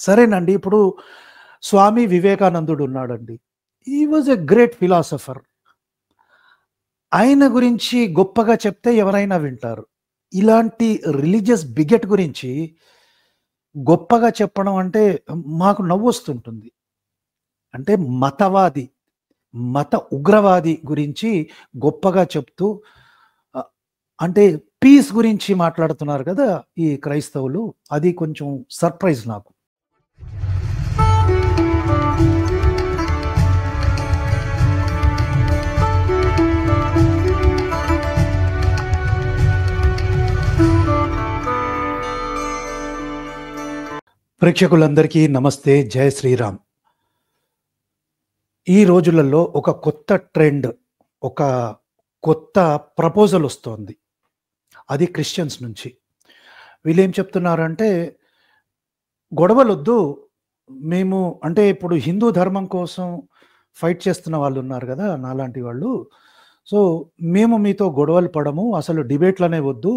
సరేనండి. ఇప్పుడు స్వామి వివేకానందుడు ఉన్నాడండి. హి వాస్ ఎ గ్రేట్ ఫిలాసఫర్. ఆయన గురించి గొప్పగా చెప్తే ఎవరైనా వింటారు. ఇలాంటి రిలీజియస్ బిగెట్ గురించి గొప్పగా చెప్పడం అంటే మాకు నవ్వొస్తుంటుంది. అంటే మతవాది, మత ఉగ్రవాది గురించి గొప్పగా చెప్తూ ఆహ్, అంటే పీస్ గురించి మాట్లాడుతున్నారు కదా! ఈ క్రైస్తవులు. అది కొంచెం సర్ప్రైజ్ నాకు. ప్రేక్షకులందరికీ నమస్తే. జై శ్రీరామ్. ఈ రోజులలో ఒక కొత్త ట్రెండ్, ఒక కొత్త ప్రపోజల్ ఒస్తోంది. అది క్రిస్టియన్స్ నుంచి. వీళ్ళేం చెప్తున్నారంటే, గొడవలొద్దు. మేము అంటే ఇప్పుడు హిందూ ధర్మం కోసం ఫైట్ చేస్తున్న వాళ్ళున్నారు గదా! నాలాంటి వాళ్ళు. సో, మేము మీతో గొడవలు పడము. అసలు డిబేట్‌లనే వద్దు.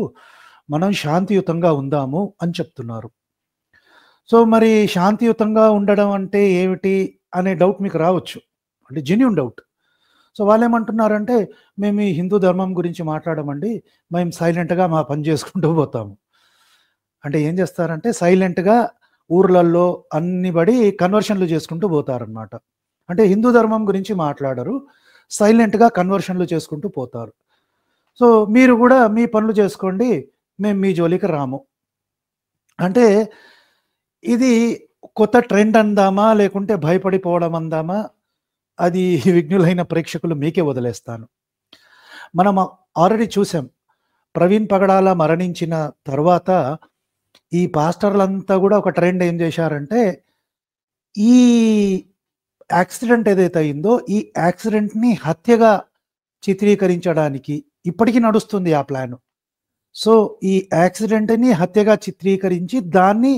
మనం శాంతియుతంగా ఉందాము అని చెప్తున్నారు. సో, మరి శాంతియుతంగా ఉండడం అంటే ఏమిటి అనే డౌట్ మీకు రావచ్చు. అంటే జెన్యూన్ డౌట్. సో, వాళ్ళేమంటున్నారంటే, మేము ఈ హిందూ ధర్మం గురించి మాట్లాడమండి. మేము సైలెంట్‌గా మా పని చేసుకుంటూ పోతాము. అంటే ఏం చేస్తారంటే సైలెంట్‌గా ఊర్లల్లో అన్ని బడి కన్వర్షన్‌లు చేసుకుంటూ పోతారనమాట. అంటే హిందూ ధర్మం గురించి మాట్లాడరు. సైలెంట్‌గా కన్వర్షన్‌లు చేసుకుంటూ పోతారు. సో, మీరు గూడా మీ పనులు చేసుకోండి. మేము మీ జోలికి రాము. అంటే ఇది కొత్త ట్రెండ్ అందామా? లేకుంటే భయపడిపోవడం అందామా? అది విజ్ఞులైన ప్రేక్షకులు మీకే వదిలేస్తాను. మనం ఆల్రెడీ చూసాం. ప్రవీణ్ పగడాల మరణించిన తర్వాత ఈ పాస్టర్‌లంతా గూడా ఒక ట్రెండ్ ఏం జేశారంటే, ఈ యాక్సిడెంట్ ఏదైతే అయిందో, ఈ యాక్సిడెంట్‌ని హత్యగా చిత్రీకరించడానికి ఇప్పటికి నడుస్తుంది ఆ ప్లాను. సో, ఈ యాక్సిడెంట్‌ని హత్యగా చిత్రీకరించి దాన్ని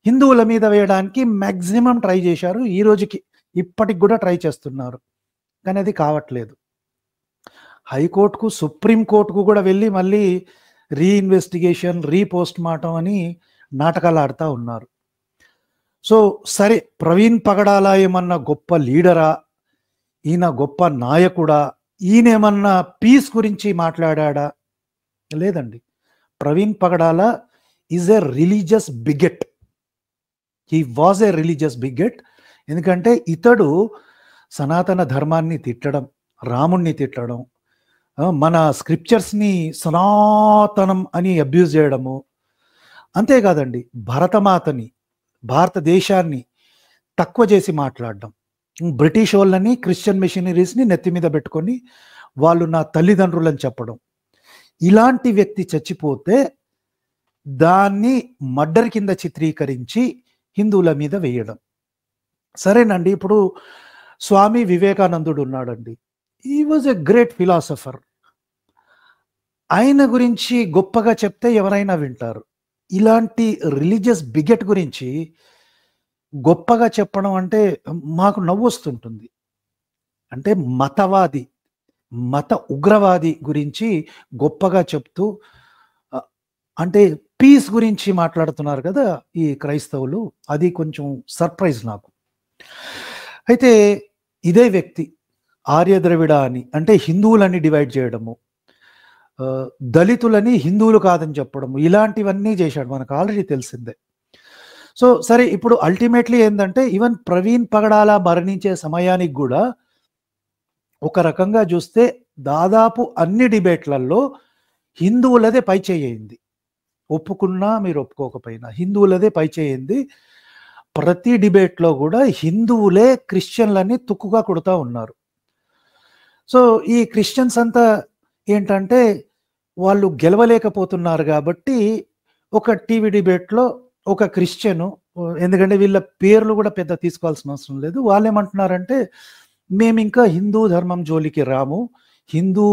హిందువుల మీద వేయడానికి మాక్సిమం ట్రై జేశారు. ఈ రోజుకి ఇప్పటికి గూడా ట్రై చేస్తున్నారు. కానీ అది కావట్లేదు. హైకోర్ట్‌కు, సుప్రీం కోర్ట్‌కు గూడా వెళ్లి మళ్ళీ రీఇన్వెస్టిగేషన్, పోస్ట్‌మార్టం అని నాటకాలాడుతా ఉన్నారు. సో, సరే ప్రవీణ్ పగడాల ఏమన్నా గొప్ప లీడరా? ఈయన గొప్ప నాయకుడా? ఈయనేమన్నా పీస్ గురించి మాట్లాడాడా? లేదండి. Praveen Pagadala is a religious bigot. He was a religious bigot. ఎందుకంటే ఇతడు సనాతన ధర్మాన్ని తిట్టడం, రాముడిని తిట్టడం, మన స్క్రిప్చర్స్‌ని సనాతనం అని అబ్యూజ్ చేయడము. అంతేకాదండి భరతమాతని, భారతదేశాన్ని తక్కువ చేసి మాట్లాడడం. బ్రిటిషోళ్ళని, క్రిస్టియన్ మిషనరీస్‌ని నెత్తి మీద పెట్టుకొని, వాళ్ళు నా తల్లిదండ్రులని చెప్పడం. ఇలాంటి వ్యక్తి చచ్చిపోతే దాన్ని మర్డర్ కింద చిత్రీకరించి హిందువుల మీద వేయడం. సరేనండి. ఇప్పుడు స్వామి వివేకానందుడు ఉన్నాడండి. హి వాస్ ఎ గ్రేట్ ఫిలాసఫర్. ఆయన గురించి గొప్పగా చెప్తే ఎవరైనా వింటారు. ఇలాంటి రిలీజియస్ బిగెట్ గురించి గొప్పగా చెప్పడం అంటే మాకు నవ్వొస్తుంటుంది. అంటే మతవాది, మత ఉగ్రవాది గురించి గొప్పగా చెప్తూ ఆహ్, అంటే పీస్ గురించి మాట్లాడుతున్నారు కదా! ఈ క్రైస్తవులు. అది కొంచెం సర్ప్రైజ్ నాకు. అయితే ఇదే వ్యక్తి ఆర్య ద్రవిడ అని అంటే హిందువులని డివైడ్ చేయడము. ఆహ్, దళితులని హిందువులు కాదని చెప్పడము. ఇలాంటివన్నీ చేశాడు. మనకు ఆల్రెడీ తెలిసిందే. సో, సరే ఇప్పుడు అల్టిమేట్‌లీ ఏందంటే ఈవెన్ ప్రవీణ్ పగడాల మరణించే సమయానికి గూడా ఒక రకంగా చూస్తే దాదాపు అన్ని డిబేట్‌లలో హిందువులదే పైచేయయింది. ఒప్పుకున్నా మీరు ఒప్పుకోకపోయినా హిందువులదే పైచేయింది. ప్రతి డిబేట్‌లో గూడా హిందువులే క్రిస్టియన్‌లని తుక్కుగా కొడతా ఉన్నారు. సో, ఈ క్రిస్టియన్స్ అంతా ఏంటంటే వాళ్ళు గెలవలేకపోతున్నారు గాబట్టి ఒక టీవీ డిబేట్‌లో ఒక క్రిస్టియను ఎందుకంటే వీళ్ళ పేర్లు గూడా పెద్ద తీసుకోవాల్సిన అవసరం లేదు. వాళ్ళేమంటున్నారంటే, మేమింకా హిందూ ధర్మం జోలికి రాము. హిందూ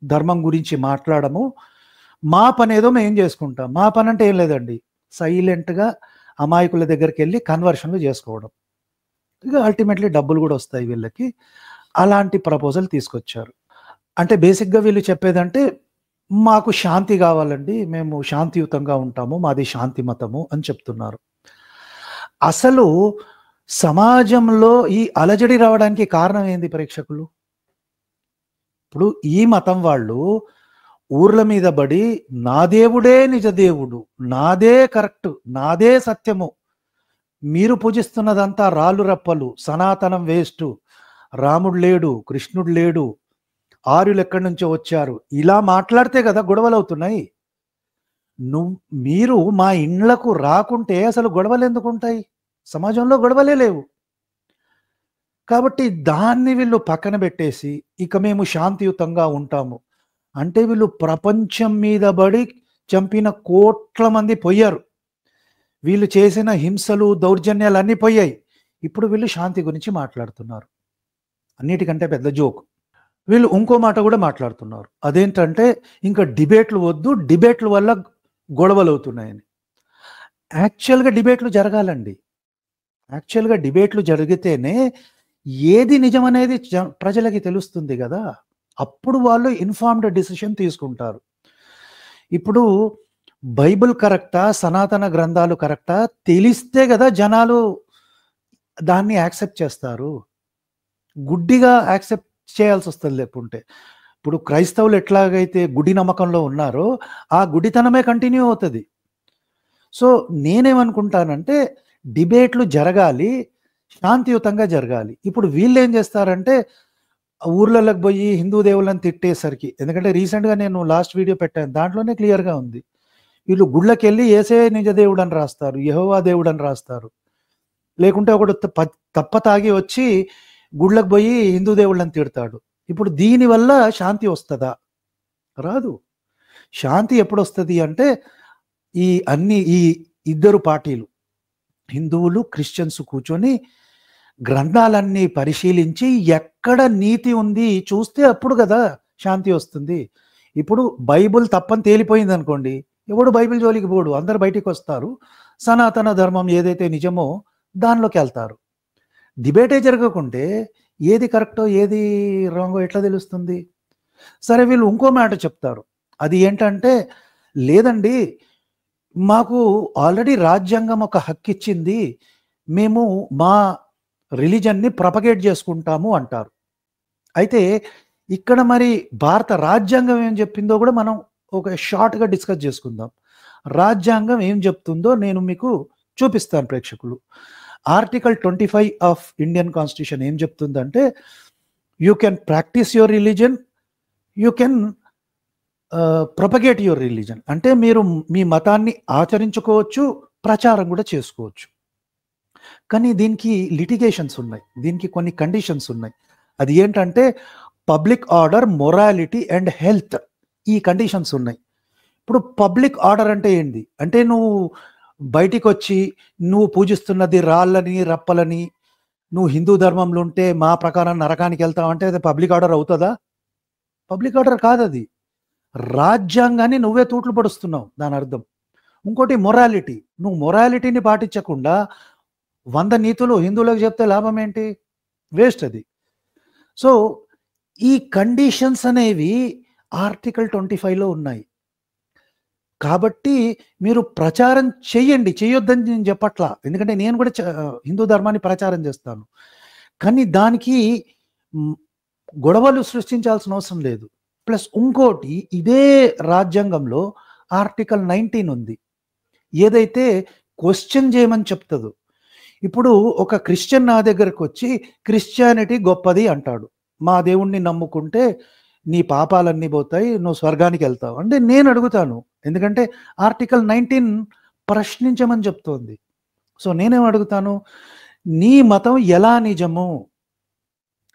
ధర్మం గురించి మాట్లాడము. మా పనేదో మేము జేసుకుంటాం. మా పనంటే ఏం లేదండి. సైలెంట్‌గా అమాయకుల దగ్గరికెళ్లి కన్వర్షన్‌లు జేసుకోవడం. ఇక అల్టిమేట్‌లీ డబ్బులు గూడా ఒస్తాయి వీళ్ళకి. అలాంటి ప్రపోజల్ తీసుకొచ్చారు. అంటే బేసిక్‌గా వీళ్ళు చెప్పేదంటే, మాకు శాంతి గావాలండి. మేము శాంతియుతంగా ఉంటాము. మాది శాంతి మతము అని చెప్తున్నారు. అసలు సమాజంలో ఈ అలజడి రావడానికి కారణం ఏంది ప్రేక్షకులు? ఇప్పుడు ఈ మతం వాళ్ళు ఊర్ల మీద బడి నా దేవుడే నిజ దేవుడు, నాదే కరెక్ట్, నాదే సత్యము, మీరు పూజిస్తున్నదంతా రాళ్ళు రప్పలు, సనాతనం వేస్టు, రాముడు లేడు, కృష్ణుడు లేడు, ఆర్యులు ఎక్కడి నుంచో వచ్చారు, ఇలా మాట్లాడితే కదా గొడవలు అవుతున్నాయి. మీరు మా ఇండ్లకు రాకుంటే అసలు గొడవలు ఎందుకు ఉంటాయి? సమాజంలో గొడవలే లేవు. కాబట్టి దాన్ని వీళ్ళు పక్కన పెట్టేసి ఇక మేము శాంతియుతంగా ఉంటాము అంటే వీళ్ళు ప్రపంచం మీద బడి చంపిన కోట్ల మంది పోయారు. వీళ్ళు చేసిన హింసలు, దౌర్జన్యాలు అన్నీ పోయాయి. ఇప్పుడు వీళ్ళు శాంతి గురించి మాట్లాడుతున్నారు. అన్నిటికంటే పెద్ద జోక్. వీళ్ళు ఇంకో మాట కూడా మాట్లాడుతున్నారు. అదేంటంటే ఇంకా డిబేట్లు వద్దు, డిబేట్ల వల్ల గొడవలు అవుతున్నాయని. యాక్చువల్గా డిబేట్లు జరగాలండి. యాక్చువల్గా డిబేట్లు జరిగితేనే ఏది నిజం అనేది ప్రజలకి తెలుస్తుంది కదా. అప్పుడు వాళ్ళు ఇన్ఫార్మ్డ్ డిసిషన్ తీసుకుంటారు. ఇప్పుడు బైబిల్ కరెక్టా, సనాతన గ్రంథాలు కరెక్టా తెలిస్తే కదా జనాలు దాన్ని యాక్సెప్ట్ చేస్తారు. గుడ్డిగా యాక్సెప్ట్ చేయాల్సి వస్తుంది లేకుంటే. ఇప్పుడు క్రైస్తవులు ఎట్లాగైతే గుడి నమ్మకంలో ఉన్నారో ఆ గుడితనమే కంటిన్యూ అవుతుంది. సో నేనేమనుకుంటానంటే డిబేట్లు జరగాలి, శాంతియుతంగా జరగాలి. ఇప్పుడు వీళ్ళు ఏం చేస్తారంటే ఊర్లలోకి పోయి హిందూ దేవుళ్ళని తిట్టేసరికి, ఎందుకంటే రీసెంట్గా నేను లాస్ట్ వీడియో పెట్టాను, దాంట్లోనే క్లియర్గా ఉంది. వీళ్ళు గుళ్ళకి వెళ్ళి ఏసే నిజ దేవుడు అని రాస్తారు, యెహోవా దేవుడు అని రాస్తారు. లేకుంటే ఒకడు తప్ప తాగి వచ్చి గుళ్ళకి పోయి హిందూ దేవుళ్ళని తిడతాడు. ఇప్పుడు దీనివల్ల శాంతి వస్తుందా? రాదు. శాంతి ఎప్పుడు వస్తుంది అంటే ఈ ఇద్దరు పార్టీలు, హిందువులు క్రిస్టియన్స్ కూర్చొని గ్రంథాలన్నీ పరిశీలించి ఎక్కడ నీతి ఉంది చూస్తే అప్పుడు కదా శాంతి వస్తుంది. ఇప్పుడు బైబిల్ తప్పని తేలిపోయింది అనుకోండి, ఎవడు బైబిల్ జోలికి పోడు, అందరు బయటికి వస్తారు, సనాతన ధర్మం ఏదైతే నిజమో దానిలోకి వెళ్తారు. డిబేటే జరగకుంటే ఏది కరెక్టో ఏది రాంగో ఎట్లా తెలుస్తుంది? సరే వీళ్ళు ఇంకో మాట చెప్తారు. అది ఏంటంటే లేదండి, మాకు ఆల్రెడీ రాజ్యాంగం ఒక హక్కు ఇచ్చింది, మేము మా రిలీజన్ని ప్రపగేట్ చేసుకుంటాము అంటారు. అయితే ఇక్కడ మరి భారత రాజ్యాంగం ఏం చెప్పిందో కూడా మనం ఒక షార్ట్గా డిస్కస్ చేసుకుందాం. రాజ్యాంగం ఏం చెప్తుందో నేను మీకు చూపిస్తాను ప్రేక్షకులు. ఆర్టికల్ 25 ఆఫ్ ఇండియన్ కాన్స్టిట్యూషన్ ఏం చెప్తుందంటే you can practice your religion, you can propagate your religion. అంటే మీరు మీ మతాన్ని ఆచరించుకోవచ్చు, ప్రచారం కూడా చేసుకోవచ్చు. కానీ దీనికి లిటిగేషన్స్ ఉన్నాయి, దీనికి కొన్ని కండిషన్స్ ఉన్నాయి. అది ఏంటంటే public order, morality and health, ఈ కండిషన్స్ ఉన్నాయి. ఇప్పుడు పబ్లిక్ ఆర్డర్ అంటే ఏంటి అంటే నువ్వు బయటికి వచ్చి నువ్వు పూజిస్తున్నది రాళ్ళని రప్పలని, నువ్వు హిందూ ధర్మంలో ఉంటే మా ప్రకారం నరకానికి వెళ్తావంటే అది పబ్లిక్ ఆర్డర్ అవుతుందా? పబ్లిక్ ఆర్డర్ కాదు అది. రాజ్యాంగాన్ని నువ్వే తూట్లు పడుస్తున్నావు దాని అర్థం. ఇంకోటి మొరాలిటీ, నువ్వు మొరాలిటీని పాటించకుండా 100 నీతులు హిందువులకు చెప్తే లాభం ఏంటి? వేస్ట్ అది. సో ఈ కండిషన్స్ అనేవి ఆర్టికల్ 25లో ఉన్నాయి. కాబట్టి మీరు ప్రచారం చెయ్యండి, చేయొద్దని నేను చెప్పట్లా, ఎందుకంటే నేను కూడా హిందూ ధర్మాన్ని ప్రచారం చేస్తాను. కానీ దానికి గొడవలు సృష్టించాల్సిన అవసరం లేదు. ప్లస్ ఇంకోటి, ఇదే రాజ్యాంగంలో ఆర్టికల్ 19 ఉంది, ఏదైతే క్వశ్చన్ చేయమని చెప్తుందో. ఇప్పుడు ఒక క్రిస్టియన్ నా దగ్గరకు వచ్చి క్రిస్టియానిటీ గొప్పది అంటాడు, మా దేవుణ్ణి నమ్ముకుంటే నీ పాపాలన్నీ పోతాయి, నువ్వు స్వర్గానికి వెళ్తావు అంటే నేను అడుగుతాను, ఎందుకంటే ఆర్టికల్ 19 ప్రశ్నించమని చెప్తోంది. సో నేనేం అడుగుతాను, నీ మతం ఎలా నిజము,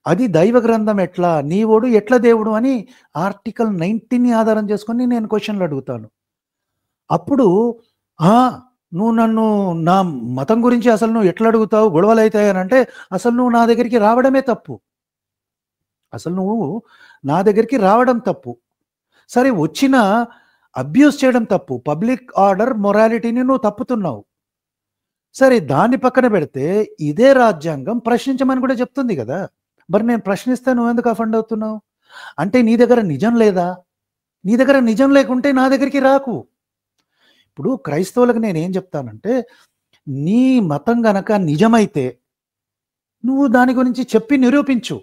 అది దైవ గ్రంథం ఎట్లా, నీవోడు ఎట్లా దేవుడు అని ఆర్టికల్ 19ని ఆధారం చేసుకొని నేను క్వశ్చన్లు అడుగుతాను. అప్పుడు నువ్వు నన్ను నా మతం గురించి అసలు నువ్వు ఎట్లా అడుగుతావు, గొడవలు అవుతాయి అని అంటే అసలు నువ్వు నా దగ్గరికి రావడమే తప్పు. అసలు నువ్వు నా దగ్గరికి రావడం తప్పు. సరే వచ్చిన అబ్యూస్ చేయడం తప్పు, పబ్లిక్ ఆర్డర్, మొరాలిటీని నువ్వు తప్పుతున్నావు. సరే దాన్ని పక్కన పెడితే ఇదే రాజ్యాంగం ప్రశ్నించమని కూడా చెప్తుంది కదా. మరి నేను ప్రశ్నిస్తే నువ్వెందుకు అఫెండ్ అవుతున్నావు? అంటే నీ దగ్గర నిజం లేదా? నీ దగ్గర నిజం లేకుంటే నా దగ్గరికి రాకు. ఇప్పుడు క్రైస్తవులకు నేనేం చెప్తానంటే నీ మతం గనక నిజమైతే నువ్వు దాని గురించి చెప్పి నిరూపించు.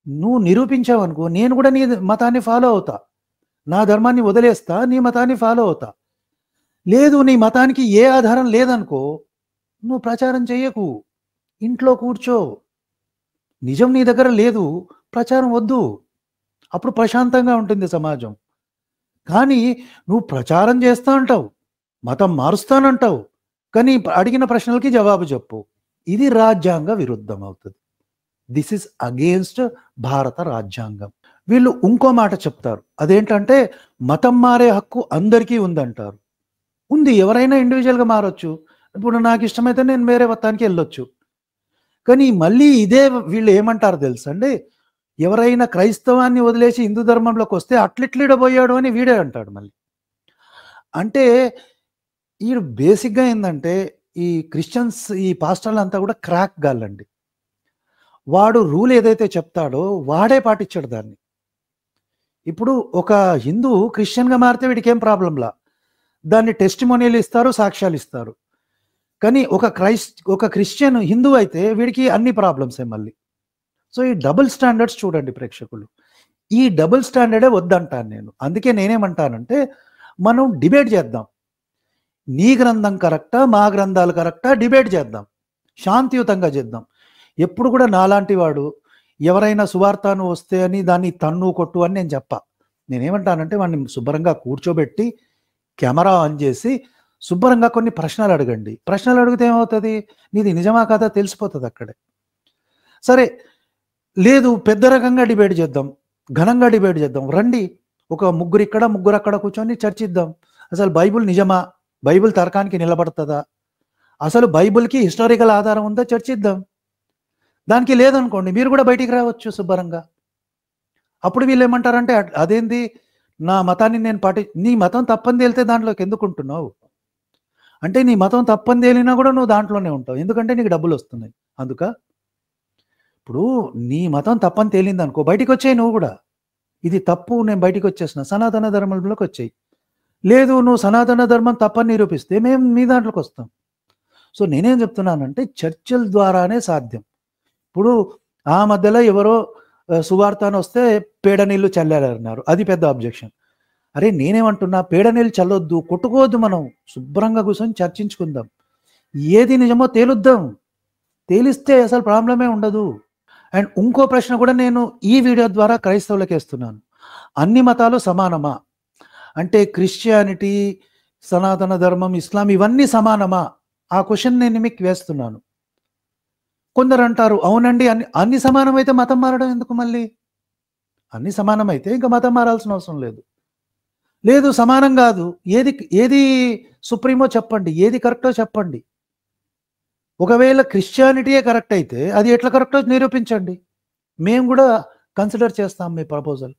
నువ్వు నిరూపించావనుకో నేను కూడా నీ మతాన్ని ఫాలో అవుతా. నా ధర్మాన్ని వదిలేస్తా, నీ మతాన్ని ఫాలో అవుతా. లేదు నీ మతానికి ఏ ఆధారం లేదనుకో, నువ్వు ప్రచారం చెయ్యకు. ఇంట్లో కూర్చో. నిజం నీ దగ్గర లేదు, ప్రచారం వద్దు. అప్పుడు ప్రశాంతంగా ఉంటుంది సమాజం. కానీ నువ్వు ప్రచారం చేస్తా అంటావు, మతం మారుస్తానంటావు, కానీ అడిగిన ప్రశ్నలకి జవాబు చెప్పు. ఇది రాజ్యాంగ విరుద్ధం అవుతుంది. దిస్ ఇస్ అగేన్స్ట్ భారత రాజ్యాంగం. వీళ్ళు ఇంకో మాట చెప్తారు, అదేంటంటే మతం మారే హక్కు అందరికీ ఉందంటారు. ఉంది, ఎవరైనా ఇండివిజువల్గా మారొచ్చు. ఇప్పుడు నాకు ఇష్టమైతే నేను వేరే మతానికి వెళ్ళొచ్చు. కానీ మళ్ళీ ఇదే వీళ్ళు ఏమంటారు తెలుసండి, ఎవరైనా క్రైస్తవాన్ని వదిలేసి హిందూ ధర్మంలోకి వస్తే అట్లిట్లిడబోయాడు అని వీడే అంటాడు మళ్ళీ. అంటే వీడు బేసిక్గా ఏంటంటే ఈ క్రిస్టియన్స్, ఈ పాస్టర్లు అంతా కూడా క్రాక్ గాళ్ళండి. వాడు రూల్ ఏదైతే చెప్తాడో వాడే పాటించాడు దాన్ని. ఇప్పుడు ఒక హిందూ క్రిస్టియన్గా మారితే వీడికి ఏం ప్రాబ్లంలా, దాన్ని టెస్టిమోనియల్ ఇస్తారు, సాక్ష్యాలు ఇస్తారు. కానీ ఒక క్రిస్టియన్ హిందూ అయితే వీడికి అన్ని ప్రాబ్లమ్సే మళ్ళీ. సో ఈ డబుల్ స్టాండర్డ్స్ చూడండి ప్రేక్షకులు, ఈ డబుల్ స్టాండర్డే వద్దంటాను నేను. అందుకే నేనేమంటానంటే మనం డిబేట్ చేద్దాం. నీ గ్రంథం కరెక్టా, మా గ్రంథాలు కరెక్టా, డిబేట్ చేద్దాం, శాంతియుతంగా చేద్దాం. ఎప్పుడు కూడా నాలాంటి వాడు ఎవరైనా సువార్తను వస్తే అని దాన్ని తన్ను కొట్టు అని నేను చెప్పా. నేనేమంటానంటే వాడిని శుభ్రంగా కూర్చోబెట్టి కెమెరా ఆన్ చేసి శుభ్రంగా కొన్ని ప్రశ్నలు అడగండి. ప్రశ్నలు అడిగితే ఏమవుతుంది, నీది నిజమా కాదా తెలిసిపోతుంది అక్కడే. సరే లేదు పెద్ద రకంగా డిబేట్ చేద్దాం, ఘనంగా డిబేట్ చేద్దాం, రండి. ఒక ముగ్గురు ఇక్కడ ముగ్గురు అక్కడ కూర్చొని చర్చిద్దాం. అసలు బైబుల్ నిజమా, బైబుల్ తర్కానికి నిలబడుతుందా, అసలు బైబుల్కి హిస్టారికల్ ఆధారం ఉందా చర్చిద్దాం. దానికి లేదనుకోండి మీరు కూడా బయటికి రావచ్చు శుభ్రంగా. అప్పుడు వీళ్ళు ఏమంటారంటే అదేంది నా మతాన్ని నేను నీ మతం తప్పని తేలితే దాంట్లోకి ఎందుకు ఉంటున్నావు అంటే, నీ మతం తప్పని తేలినా కూడా నువ్వు దాంట్లోనే ఉంటావు, ఎందుకంటే నీకు డబ్బులు వస్తున్నాయి అందుక. ఇప్పుడు నీ మతం తప్పని తేలింది అనుకో, బయటికి వచ్చాయి నువ్వు కూడా, ఇది తప్పు నేను బయటికి వచ్చేసిన సనాతన ధర్మంలోకి వచ్చాయి. లేదు నువ్వు సనాతన ధర్మం తప్పని నిరూపిస్తే మేము మీ దాంట్లోకి వస్తాం. సో నేనేం చెప్తున్నానంటే చర్చల ద్వారానే సాధ్యం. ఇప్పుడు ఆ మధ్యలో ఎవరో సువార్తను వస్తే పేడ నీళ్ళు చల్లారన్నారు, అది పెద్ద అబ్జెక్షన్. అరే నేనేమంటున్నా, పేడ నీళ్ళు చల్లొద్దు, కొట్టుకోవద్దు, మనం శుభ్రంగా కూర్చొని చర్చించుకుందాం, ఏది నిజమో తేలుద్దాం. తేలిస్తే అసలు ప్రాబ్లమే ఉండదు. అండ్ ఇంకో ప్రశ్న కూడా నేను ఈ వీడియో ద్వారా క్రైస్తవులకు వేస్తున్నాను, అన్ని మతాలు సమానమా అంటే క్రిస్టియానిటీ, సనాతన ధర్మం, ఇస్లాం ఇవన్నీ సమానమా, ఆ క్వశ్చన్ నేను మీకు వేస్తున్నాను. కొందరు అంటారు అవునండి అన్ని సమానమైతే మతం మారడం ఎందుకు, మళ్ళీ అన్ని సమానమైతే ఇంకా మతం మారాల్సిన అవసరం లేదు. లేదు సమానం కాదు, ఏది సుప్రీమో చెప్పండి, ఏది కరెక్టో చెప్పండి. ఒకవేళ క్రిస్టియానిటీయే కరెక్ట్ అయితే అది ఎట్లా కరెక్టో నిరూపించండి, మేము కూడా కన్సిడర్ చేస్తాం మీ ప్రపోజల్.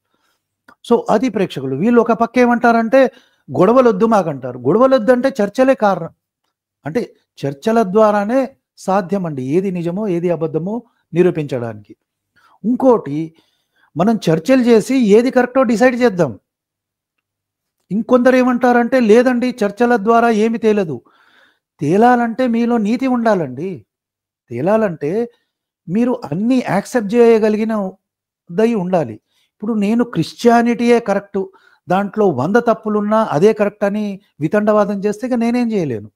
సో అది ప్రేక్షకులు. వీళ్ళు ఒక పక్క ఏమంటారంటే గొడవలు వద్దు మాకంటారు. గొడవలు వద్దు అంటే చర్చలే కారణం, అంటే చర్చల ద్వారానే సాధ్యం అండి ఏది నిజమో ఏది అబద్ధమో నిరూపించడానికి. ఇంకోటి మనం చర్చలు చేసి ఏది కరెక్టో డిసైడ్ చేద్దాం. ఇంకొందరు ఏమంటారంటే లేదండి చర్చల ద్వారా ఏమి తేలదు. తేలాలంటే మీలో నీతి ఉండాలండి. తేలాలంటే మీరు అన్నీ యాక్సెప్ట్ చేయగలిగిన దై ఉండాలి. ఇప్పుడు నేను క్రిస్టియానిటీయే కరెక్టు, దాంట్లో 100 తప్పులున్నా అదే కరెక్ట్ అని వితండవాదం చేస్తే ఇక నేనేం చేయలేను.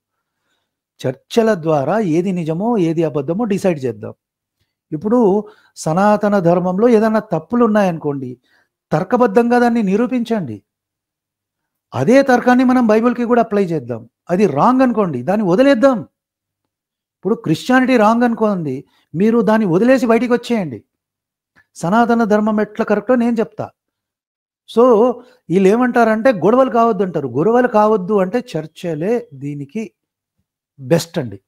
చర్చల ద్వారా ఏది నిజమో ఏది అబద్ధమో డిసైడ్ చేద్దాం. ఇప్పుడు సనాతన ధర్మంలో ఏదైనా తప్పులు ఉన్నాయనుకోండి, తర్కబద్ధంగా దాన్ని నిరూపించండి. అదే తర్కాన్ని మనం బైబిల్కి కూడా అప్లై చేద్దాం. అది రాంగ్ అనుకోండి, దాన్ని వదిలేద్దాం. ఇప్పుడు క్రిస్టియానిటీ రాంగ్ అనుకోండి, మీరు దాన్ని వదిలేసి బయటికి వచ్చేయండి. సనాతన ధర్మం ఎట్లా కరెక్టో నేను చెప్తా. సో వీళ్ళు ఏమంటారంటే గొడవలు కావద్దు అంటారు. గొడవలు కావద్దు అంటే చర్చలే దీనికి బెస్ట్ అండి,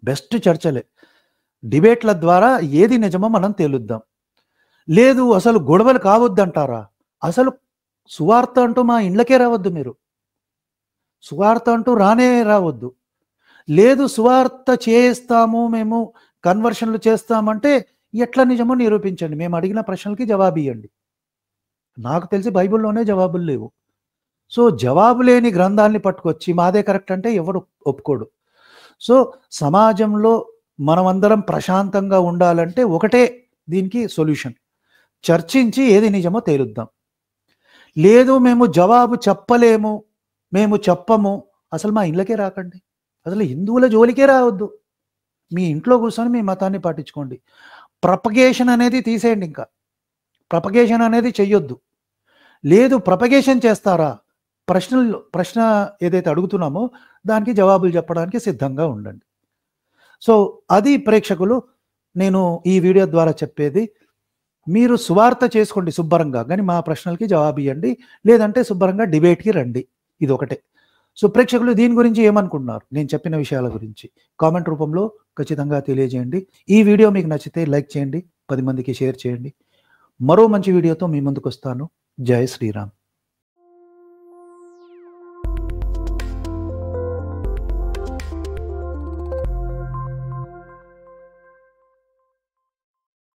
బెస్ట్ చర్చలే. డిబేట్ల ద్వారా ఏది నిజమో మనం తేలుద్దాం. లేదు అసలు గొడవలు కావద్దు అంటారా, అసలు సువార్త అంటూ మా ఇండ్లకే రావద్దు, మీరు సువార్త అంటూ రానే రావద్దు. లేదు సువార్త చేస్తాము, మేము కన్వర్షన్లు చేస్తామంటే ఎట్లా నిజమో నిరూపించండి, మేము అడిగిన ప్రశ్నలకి జవాబు ఇవ్వండి. నాకు తెలిసి బైబిల్లోనే జవాబులు లేవు. సో జవాబు లేని గ్రంథాన్ని పట్టుకొచ్చి మాదే కరెక్ట్ అంటే ఎవడు ఒప్పుకోడు. సో సమాజంలో మనమందరం ప్రశాంతంగా ఉండాలంటే ఒకటే దీనికి సొల్యూషన్, చర్చించి ఏది నిజమో తేలుద్దాం. లేదు మేము జవాబు చెప్పలేము, మేము చెప్పము, అసలు మా ఇళ్ళకే రాకండి, అసలు హిందువుల జోలికే రావద్దు, మీ ఇంట్లో కూర్చొని మీ మతాన్ని పాటించుకోండి. ప్రపగేషన్ అనేది తీసేయండి, ఇంకా ప్రపగేషన్ అనేది చెయ్యొద్దు. లేదు ప్రపగేషన్ చేస్తారా, ప్రశ్న ఏదైతే అడుగుతున్నామో దానికి జవాబులు చెప్పడానికి సిద్ధంగా ఉండండి. సో అది ప్రేక్షకులు నేను ఈ వీడియో ద్వారా చెప్పేది. మీరు సువార్త చేసుకోండి శుభ్రంగా, కానీ మా ప్రశ్నలకి జవాబు ఇవ్వండి, లేదంటే శుభ్రంగా డిబేట్కి రండి. ఇది ఒకటే. సో ప్రేక్షకులు దీని గురించి ఏమనుకుంటున్నారు, నేను చెప్పిన విషయాల గురించి కామెంట్ రూపంలో ఖచ్చితంగా తెలియజేయండి. ఈ వీడియో మీకు నచ్చితే లైక్ చేయండి, 10 మందికి షేర్ చేయండి. మరో మంచి వీడియోతో మీ ముందుకు వస్తాను. జై శ్రీరామ్.